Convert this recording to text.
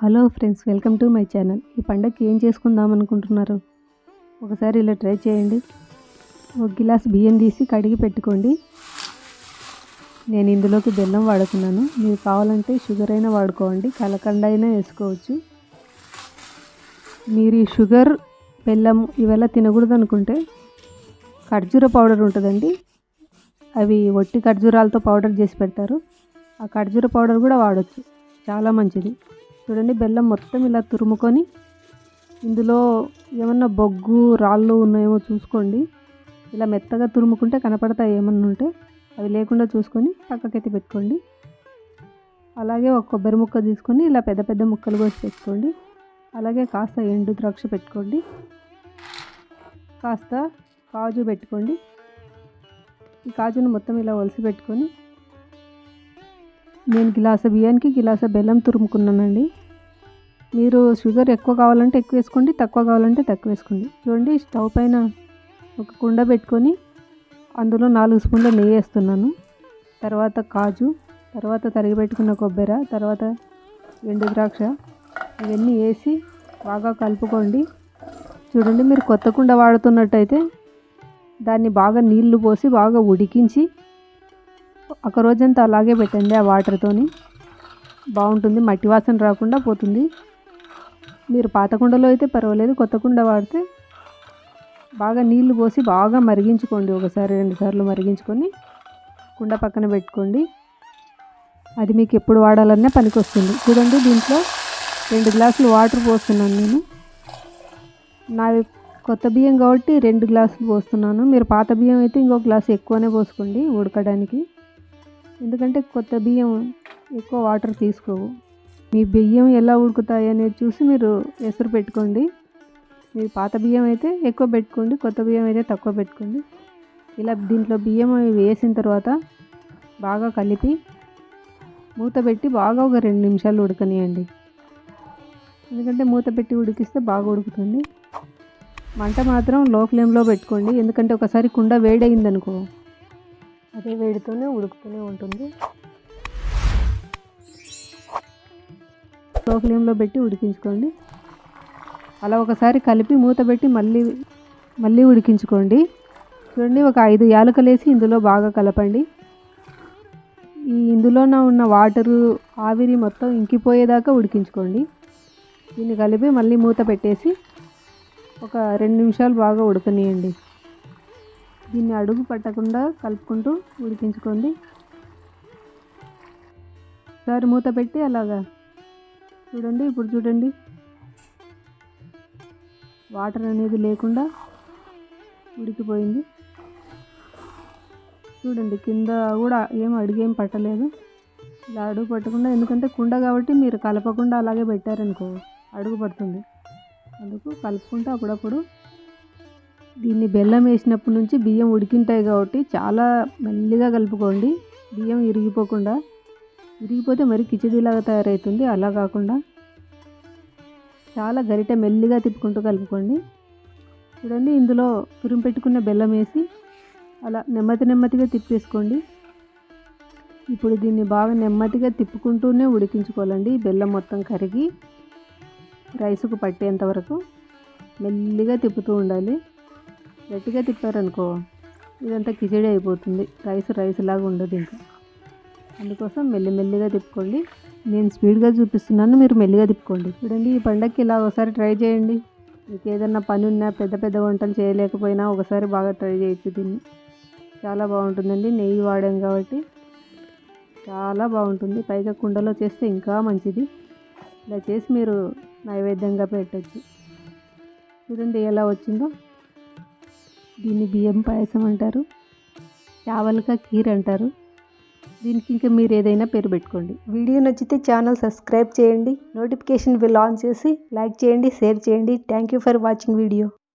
Hello friends, welcome to my channel. ఈ పండగకి ఏం చేసుకుందాం అనుకుంటున్నారు? ఒకసారి ఇలా ట్రై చేయండి. ఒక గిలాస్ బియ్యం తీసి కడిగి పెట్టుకోండి. నేను ఇందులోకి బెల్లం వాడుతున్నాను. మీరు కావాలంటే షుగర్ అయినా వాడుకోండి, కలకండ అయినా వేసుకోవచ్చు. మీరు ఈ షుగర్, బెల్లం ఇవెలా తినకూడదు అనుకుంటే ఖర్జూర పౌడర్ ఉంటుందండి. అవి ఒట్టి ఖర్జూరాలతో పౌడర్ చేసి పెడతారు. ఆ ఖర్జూర పౌడర్ కూడా వాడచ్చు, చాలా మంచిది. చూడండి, బెల్లం మొత్తం ఇలా తురుముకొని ఇందులో ఏమన్నా బొగ్గు రాళ్ళు ఉన్నాయేమో చూసుకోండి. ఇలా మెత్తగా తురుముకుంటే కనపడతాయి, ఏమన్నా ఉంటే అవి లేకుండా చూసుకొని పక్కకెత్తి పెట్టుకోండి. అలాగే ఒక కొబ్బరి ముక్క తీసుకొని ఇలా పెద్ద పెద్ద ముక్కలు కోసి పెట్టుకోండి. అలాగే కాస్త ఎండు ద్రాక్ష పెట్టుకోండి, కాస్త కాజు పెట్టుకోండి. ఈ కాజును మొత్తం ఇలా ఒలిసి పెట్టుకొని, నేను గిలాస బియ్యానికి గిలాస బెల్లం తురుముకున్నానండి. మీరు షుగర్ ఎక్కువ కావాలంటే ఎక్కువ వేసుకోండి, తక్కువ కావాలంటే తక్కువ వేసుకోండి. చూడండి, స్టవ్ పైన ఒక కుండ పెట్టుకొని అందులో 4 స్పూన్ల నెయ్యి వేస్తున్నాను. తర్వాత కాజు, తర్వాత తరిగి పెట్టుకున్న కొబ్బరి, తర్వాత ఎండు ద్రాక్ష ఇవన్నీ వేసి బాగా కలుపుకోండి. చూడండి, మీరు కొత్త కుండ వాడుతున్నట్టయితే దాన్ని బాగా నీళ్లు పోసి బాగా ఉడికించి ఒక రోజంతా అలాగే పెట్టండి. ఆ వాటర్తోని బాగుంటుంది, మట్టి వాసన రాకుండా పోతుంది. మీరు పాత కుండలో అయితే పర్వాలేదు, కొత్త కుండ వాడితే బాగా నీళ్లు పోసి బాగా మరిగించుకోండి. ఒకసారి 2 సార్లు మరిగించుకొని కుండ పక్కన పెట్టుకోండి. అది మీకు ఎప్పుడు వాడాలన్నా పనికి వస్తుంది. చూడండి, దీంట్లో 2 గ్లాసులు వాటర్ పోస్తున్నాను నేను. నా కొత్త బియ్యం కాబట్టి 2 గ్లాసులు పోస్తున్నాను. మీరు పాత బియ్యం అయితే ఇంకో గ్లాసు ఎక్కువనే పోసుకోండి ఉడకడానికి. ఎందుకంటే కొత్త బియ్యం ఎక్కువ వాటర్ తీసుకోవు. మీ బియ్యం ఎలా ఉడుకుతాయి అనేది చూసి మీరు ఎసురు పెట్టుకోండి. మీరు పాత బియ్యం అయితే ఎక్కువ పెట్టుకోండి, కొత్త బియ్యం అయితే తక్కువ పెట్టుకోండి. ఇలా దీంట్లో బియ్యం వేసిన తర్వాత బాగా కలిపి మూత పెట్టి బాగా ఒక 2 నిమిషాలు ఉడకనియండి. ఎందుకంటే మూత పెట్టి ఉడికిస్తే బాగా ఉడుకుతుంది. మంట మాత్రం లో ఫ్లేమ్లో పెట్టుకోండి, ఎందుకంటే ఒకసారి కుండ వేడయిందనుకో అదే వేడితోనే ఉడుకుతూనే ఉంటుంది. లో ఫ్లేమ్లో పెట్టి ఉడికించుకోండి. అలా ఒకసారి కలిపి మూత పెట్టి మళ్ళీ ఉడికించుకోండి. చూడండి, ఒక 5 యాలకులు వేసి ఇందులో బాగా కలపండి. ఇందులోనే ఉన్న వాటరు ఆవిరి మొత్తం ఇంకిపోయేదాకా ఉడికించుకోండి. దీన్ని కలిపి మళ్ళీ మూత పెట్టేసి ఒక 2 నిమిషాలు బాగా ఉడకనియండి. దీన్ని అడుగు పట్టకుండా కలుపుకుంటూ ఉడికించుకోండి. ఒకసారి మూత పెట్టి అలాగా చూడండి. ఇప్పుడు చూడండి, వాటర్ అనేది లేకుండా ఉడికిపోయింది. చూడండి, కింద కూడా అడుగేం పట్టలేదు. ఇలా అడుగు పట్టకుండా, ఎందుకంటే కుండ కాబట్టి మీరు కలపకుండా అలాగే పెట్టారనుకో అడుగు పడుతుంది. అందుకు కలుపుకుంటూ అప్పుడప్పుడు దీన్ని బెల్లం వేసినప్పటి నుంచి బియ్యం ఉడికింటాయి కాబట్టి చాలా మెల్లిగా కలుపుకోండి. బియ్యం ఇరిగిపోకుండా, ఇరిగిపోతే మరి కిచిడీలాగా తయారవుతుంది. అలా కాకుండా చాలా గరిటె మెల్లిగా తిప్పుకుంటూ కలుపుకోండి. చూడండి, ఇందులో తురిమి పెట్టుకున్న బెల్లం వేసి అలా నెమ్మదిగా తిప్పేసుకోండి. ఇప్పుడు దీన్ని బాగా నెమ్మదిగా తిప్పుకుంటూనే ఉడికించుకోవాలండి. బెల్లం మొత్తం కరిగి రైసుకు పట్టేంత వరకు మెల్లిగా తిప్పుతూ ఉండాలి. గట్టిగా తిప్పారనుకో ఇదంతా కిచిడి అయిపోతుంది, రైస్ లాగా ఉండదు ఇంకా. అందుకోసం మెల్లిగా తిప్పుకోండి. నేను స్పీడ్గా చూపిస్తున్నాను, మీరు మెల్లిగా తిప్పుకోండి. చూడండి, ఈ పండగకి ఇలా ఒకసారి ట్రై చేయండి. మీకు ఏదన్నా పని ఉన్నా, పెద్ద వంటలు చేయలేకపోయినా ఒకసారి బాగా ట్రై చేయొచ్చు. దీన్ని చాలా బాగుంటుందండి. నెయ్యి వాడాం కాబట్టి చాలా బాగుంటుంది. పైగా కుండలో చేస్తే ఇంకా మంచిది. ఇలా చేసి మీరు నైవేద్యంగా పెట్టచ్చు. చూడండి ఎలా వచ్చిందో. దీన్ని బియ్యం పాయసం అంటారు, చావల్కా ఖీర్ అంటారు. దీనికి ఇంకా మీరు ఏదైనా పేరు పెట్టుకోండి. వీడియో నచ్చితే ఛానల్ సబ్స్క్రైబ్ చేయండి, నోటిఫికేషన్ బెల్ ఆన్ చేసి లైక్ చేయండి, షేర్ చేయండి. Thank you for watching video.